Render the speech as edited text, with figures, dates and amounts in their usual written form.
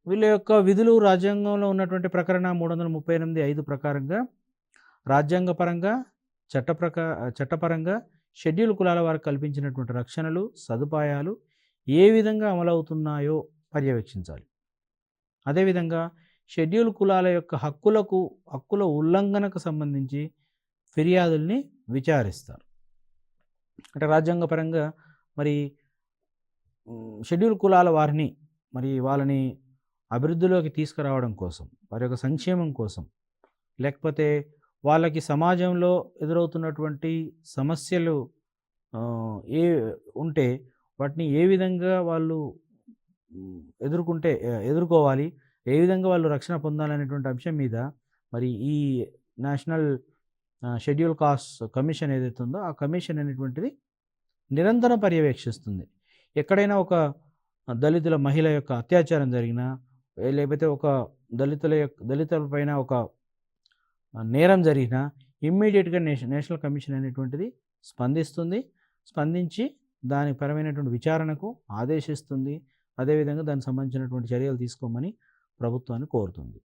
వీళ్ళ యొక్క విధులు రాజ్యాంగంలో ఉన్నటువంటి ప్రకరణ 338(5) ప్రకారంగా రాజ్యాంగపరంగా, చట్టపరంగా షెడ్యూల్ కులాల వారికి కల్పించినటువంటి రక్షణలు, సదుపాయాలు ఏ విధంగా అమలవుతున్నాయో పర్యవేక్షించాలి. అదేవిధంగా షెడ్యూల్ కులాల యొక్క హక్కుల ఉల్లంఘనకు సంబంధించి ఫిర్యాదుల్ని విచారిస్తారు. అంటే రాజ్యాంగపరంగా మరి షెడ్యూల్ కులాల వారిని వాళ్ళని అభివృద్ధిలోకి తీసుకురావడం కోసం, వారి యొక్క సంక్షేమం కోసం, లేకపోతే వాళ్ళకి సమాజంలో ఎదురవుతున్నటువంటి సమస్యలు ఏ ఉంటే వాటిని ఏ విధంగా వాళ్ళు ఎదుర్కోవాలి, ఏ విధంగా వాళ్ళు రక్షణ పొందాలనేటువంటి అంశం మీద ఈ నేషనల్ షెడ్యూల్ కాస్ట్ కమిషన్ ఏదైతే ఉందో ఆ కమిషన్ అనేటువంటిది నిరంతరం పర్యవేక్షిస్తుంది. ఎక్కడైనా ఒక దళితుల మహిళ యొక్క అత్యాచారం జరిగినా, లేకపోతే ఒక దళితుల పైన ఒక నేరం జరిగినా ఇమ్మీడియట్గా నేషనల్ కమిషన్ అనేటువంటిది స్పందించి దాని పరమైనటువంటి విచారణకు ఆదేశిస్తుంది. అదేవిధంగా దానికి సంబంధించినటువంటి చర్యలు తీసుకోమని ప్రభుత్వాన్ని కోరుతుంది.